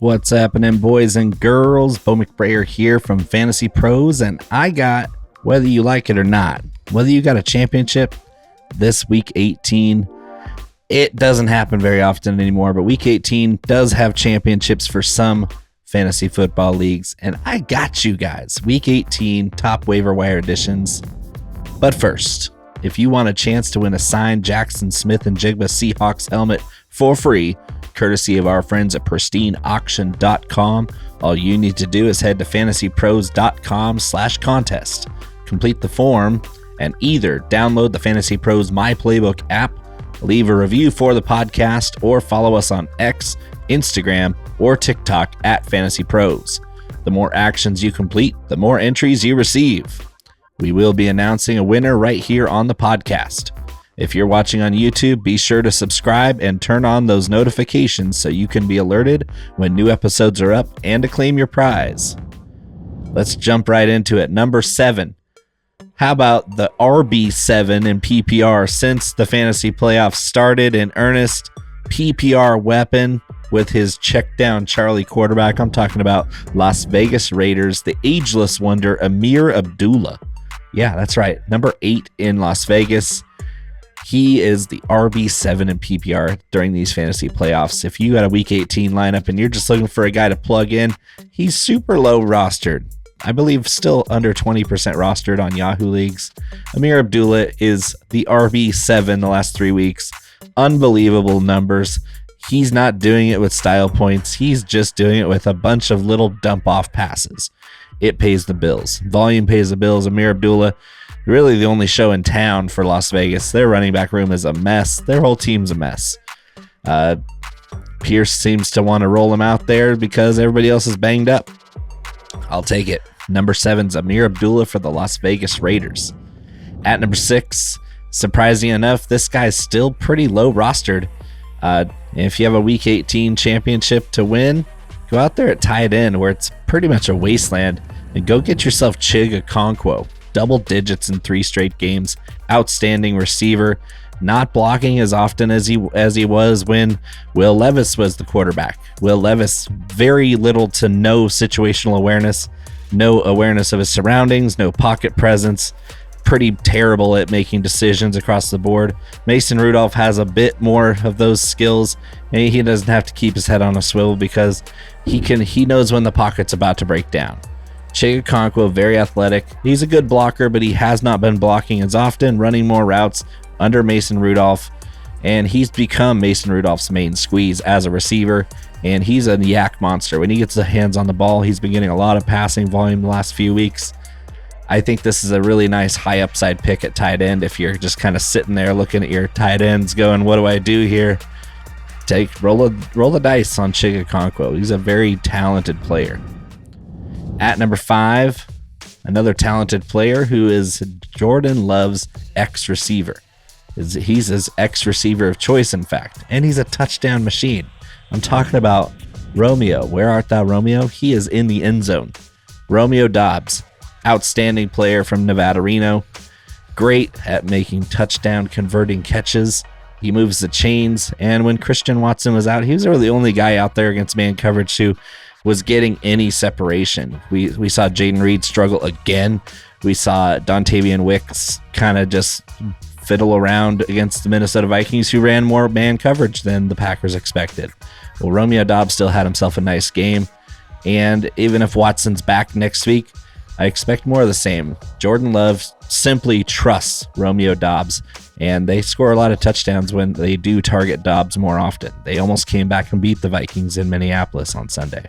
What's happening, boys and girls? Bo McBrayer here from FantasyPros, and I got, whether you like it or not, whether you got a championship this week 18, it doesn't happen very often anymore, but week 18 does have championships for some fantasy football leagues, and I got you guys. Week 18 top waiver wire editions. But first, if you want a chance to win a signed Jackson Smith and Jigba Seahawks helmet for free, courtesy of our friends at pristineauction.com, all you need to do is head to fantasypros.com/contest. Complete the form and either download the Fantasy Pros My Playbook app, leave a review for the podcast, or follow us on X, Instagram, or TikTok at Fantasy Pros. The more actions you complete, the more entries you receive. We will be announcing a winner right here on the podcast. If you're watching on YouTube, be sure to subscribe and turn on those notifications so you can be alerted when new episodes are up and to claim your prize. Let's jump right into it. Number 7. How about the RB7 in PPR since the fantasy playoffs started in earnest? PPR weapon with his check down Charlie quarterback. I'm talking about Las Vegas Raiders, the ageless wonder Ameer Abdullah. Yeah, that's right. Number 8 in Las Vegas. He is the RB7 in PPR during these fantasy playoffs. If you got a week 18 lineup and you're just looking for a guy to plug in, he's super low rostered. I believe still under 20% rostered on Yahoo leagues. Ameer Abdullah is the RB7 the last 3 weeks. Unbelievable numbers. He's not doing it with style points. He's just doing it with a bunch of little dump off passes. It pays the bills. Volume pays the bills. Ameer Abdullah, really the only show in town for Las Vegas. Their running back room is a mess. Their whole team's a mess. Pierce seems to want to roll him out there because everybody else is banged up. I'll take it. Number 7's Ameer Abdullah for the Las Vegas Raiders. At number 6, surprising enough, this guy's still pretty low rostered. If you have a week 18 championship to win, go out there at tight end where it's pretty much a wasteland and go get yourself Chig Okonkwo. Double digits in 3 straight games. Outstanding receiver. Not blocking as often as he was when Will Levis was the quarterback. Will Levis, very little to no situational awareness. No awareness of his surroundings. No pocket presence. Pretty terrible at making decisions across the board. Mason Rudolph has a bit more of those skills, and he doesn't have to keep his head on a swivel because he knows when the pocket's about to break down. Chig Okonkwo, very athletic. He's a good blocker, but he has not been blocking as often, running more routes under Mason Rudolph, and he's become Mason Rudolph's main squeeze as a receiver, and he's a yak monster. When he gets the hands on the ball, he's been getting a lot of passing volume the last few weeks. I think this is a really nice high upside pick at tight end if you're just kind of sitting there looking at your tight ends going, what do I do here? Roll the dice on Chig Okonkwo. He's a very talented player. At number 5, another talented player who is Jordan Love's ex-receiver. He's his ex-receiver of choice, in fact, and he's a touchdown machine. I'm talking about Romeo. Where art thou, Romeo? He is in the end zone. Romeo Doubs, outstanding player from Nevada, Reno. Great at making touchdown converting catches. He moves the chains, and when Christian Watson was out, he was really the only guy out there against man coverage who was getting any separation. We saw Jaden Reed struggle again. We saw Dontavian Wicks kind of just fiddle around against the Minnesota Vikings, who ran more man coverage than the Packers expected. Well, Romeo Doubs still had himself a nice game, and even if Watson's back next week, I expect more of the same. Jordan Love simply trusts Romeo Doubs, and they score a lot of touchdowns when they do target Doubs more often. They almost came back and beat the Vikings in Minneapolis on Sunday.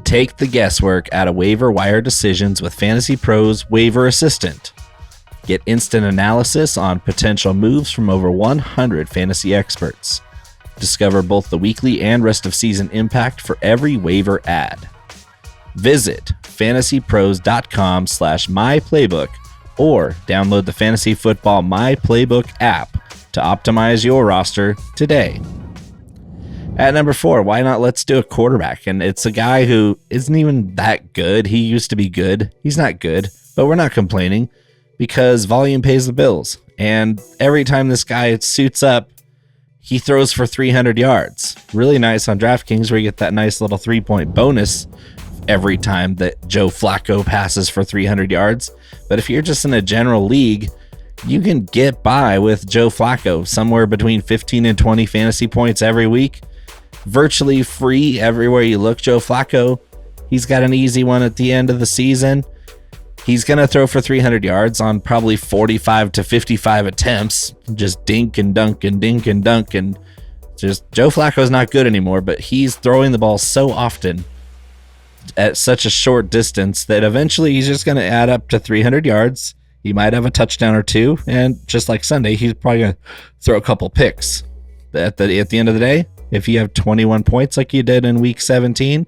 Take the guesswork out of waiver wire decisions with Fantasy Pros Waiver Assistant. Get instant analysis on potential moves from over 100 fantasy experts. Discover both the weekly and rest of season impact for every waiver ad. Visit fantasypros.com/myplaybook or download the Fantasy Football My Playbook app to optimize your roster today. At number 4, why not let's do a quarterback? And it's a guy who isn't even that good. He used to be good. He's not good, but we're not complaining because volume pays the bills. And every time this guy suits up, he throws for 300 yards. Really nice on DraftKings where you get that nice little 3-point bonus every time that Joe Flacco passes for 300 yards. But if you're just in a general league, you can get by with Joe Flacco somewhere between 15 and 20 fantasy points every week. Virtually free everywhere you look. Joe Flacco, he's got an easy one at the end of the season. He's going to throw for 300 yards on probably 45 to 55 attempts. Just dink and dunk and dink and dunk. And just Joe Flacco's not good anymore, but he's throwing the ball so often at such a short distance that eventually he's just going to add up to 300 yards. He might have a touchdown or two. And just like Sunday, he's probably going to throw a couple picks. At the end of the day, if you have 21 points like you did in week 17,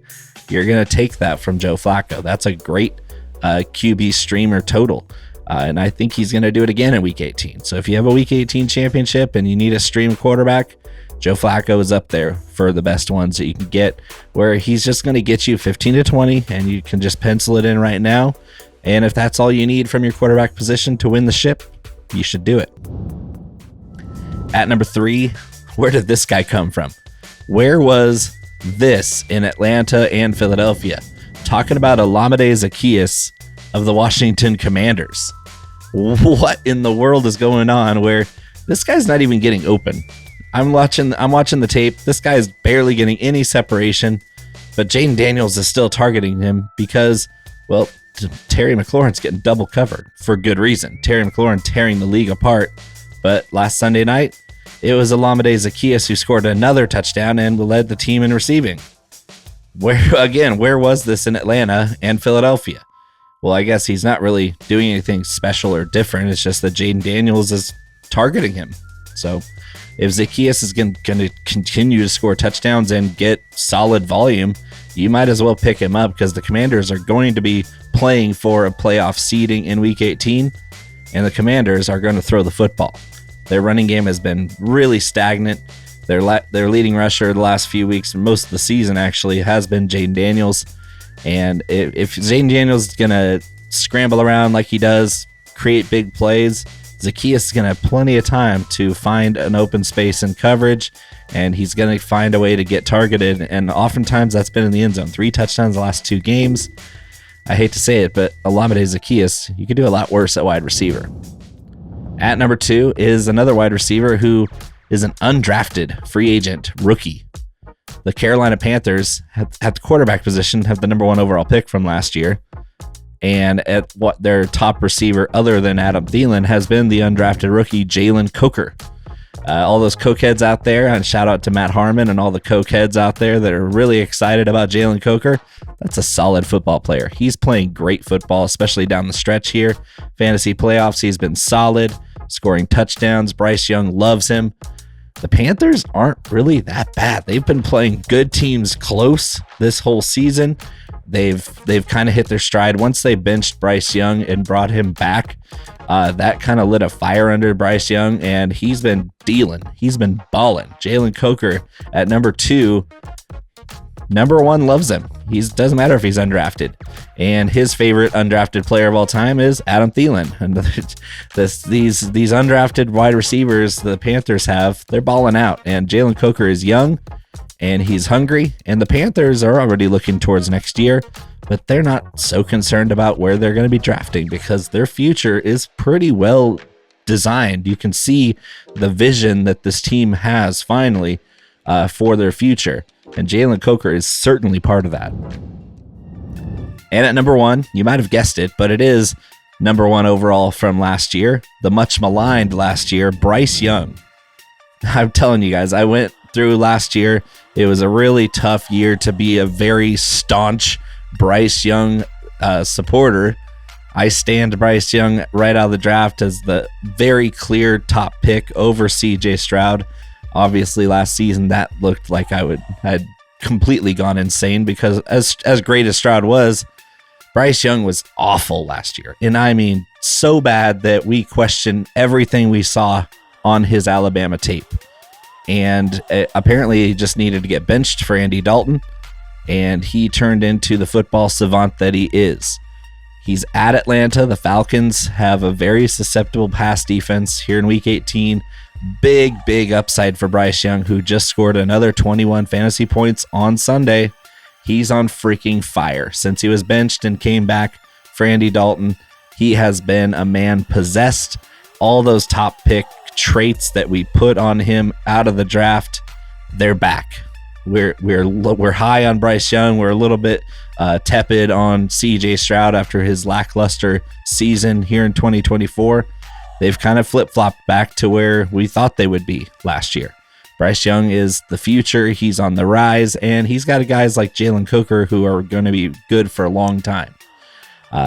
you're going to take that from Joe Flacco. That's a great QB streamer total. And I think he's going to do it again in week 18. So if you have a week 18 championship and you need a stream quarterback, Joe Flacco is up there for the best ones that you can get, where he's just going to get you 15 to 20 and you can just pencil it in right now. And if that's all you need from your quarterback position to win the ship, you should do it. At number 3, where did this guy come from? Where was this in Atlanta and Philadelphia? Talking about Olamide Zaccheaus of the Washington Commanders. What in the world is going on where this guy's not even getting open? I'm watching the tape. This guy is barely getting any separation, but Jaden Daniels is still targeting him because, well, Terry McLaurin's getting double covered for good reason. Terry McLaurin tearing the league apart. But last Sunday night, it was Olamide Zaccheaus who scored another touchdown and led the team in receiving. Where was this in Atlanta and Philadelphia? Well, I guess he's not really doing anything special or different. It's just that Jaden Daniels is targeting him. So if Zaccheaus is going to continue to score touchdowns and get solid volume, you might as well pick him up because the Commanders are going to be playing for a playoff seeding in Week 18, and the Commanders are going to throw the football. Their running game has been really stagnant. Their leading rusher the last few weeks, most of the season actually, has been Jaden Daniels. And if Jaden Daniels is going to scramble around like he does, create big plays, Zaccheaus is going to have plenty of time to find an open space in coverage, and he's going to find a way to get targeted. And oftentimes that's been in the end zone. 3 touchdowns the last 2 games. I hate to say it, but Olamide Zaccheaus, you could do a lot worse at wide receiver. At number 2 is another wide receiver who is an undrafted free agent rookie. The Carolina Panthers at the quarterback position have the number 1 overall pick from last year. And at what their top receiver other than Adam Thielen has been the undrafted rookie Jalen Coker. All those cokeheads out there, and shout out to Matt Harmon and all the cokeheads out there that are really excited about Jalen Coker. That's a solid football player. He's playing great football, especially down the stretch here. Fantasy playoffs, he's been solid, scoring touchdowns. Bryce Young loves him. The Panthers aren't really that bad. They've been playing good teams close this whole season. They've kind of hit their stride. Once they benched Bryce Young and brought him back, that kind of lit a fire under Bryce Young, and he's been dealing. He's been balling. Jalen Coker at number 2. Number 1 loves him. Doesn't matter if he's undrafted. And his favorite undrafted player of all time is Adam Thielen. And these undrafted wide receivers the Panthers have, they're balling out. And Jalen Coker is young and he's hungry. And the Panthers are already looking towards next year, but they're not so concerned about where they're going to be drafting because their future is pretty well designed. You can see the vision that this team has finally for their future. And Jalen Coker is certainly part of that. And at number 1, you might have guessed it, but it is number 1 overall from last year, the much maligned last year, Bryce Young. I'm telling you guys, I went through last year. It was a really tough year to be a very staunch Bryce Young supporter. I stand Bryce Young right out of the draft as the very clear top pick over CJ Stroud. Obviously, last season that looked like I had completely gone insane because as great as Stroud was, Bryce Young was awful last year. And I mean, so bad that we questioned everything we saw on his Alabama tape. And apparently he just needed to get benched for Andy Dalton, and he turned into the football savant that he is. He's at Atlanta. The Falcons have a very susceptible pass defense here in Week 18. Big upside for Bryce Young, who just scored another 21 fantasy points on Sunday. He's on freaking fire. Since he was benched and came back for Andy Dalton, he has been a man possessed. All those top pick traits that we put on him out of the draft, they're back. We're high on Bryce Young. We're a little bit tepid on CJ Stroud after his lackluster season here in 2024. They've kind of flip-flopped back to where we thought they would be last year. Bryce Young is the future. He's on the rise, and he's got guys like Jalen Coker who are going to be good for a long time.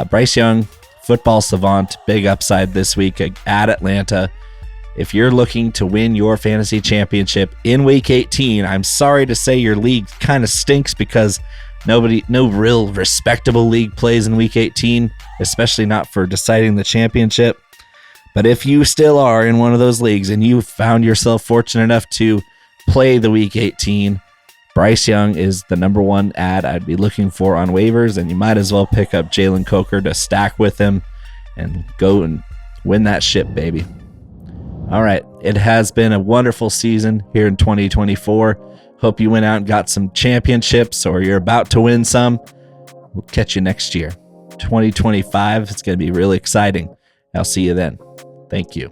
Bryce Young, football savant, big upside this week at Atlanta. If you're looking to win your fantasy championship in week 18, I'm sorry to say your league kind of stinks because no real respectable league plays in week 18, especially not for deciding the championship. But if you still are in one of those leagues and you found yourself fortunate enough to play the week 18, Bryce Young is the number one ad I'd be looking for on waivers, and you might as well pick up Jalen Coker to stack with him and go and win that ship, baby. All right, it has been a wonderful season here in 2024. Hope you went out and got some championships, or you're about to win some. We'll catch you next year. 2025, it's going to be really exciting. I'll see you then. Thank you.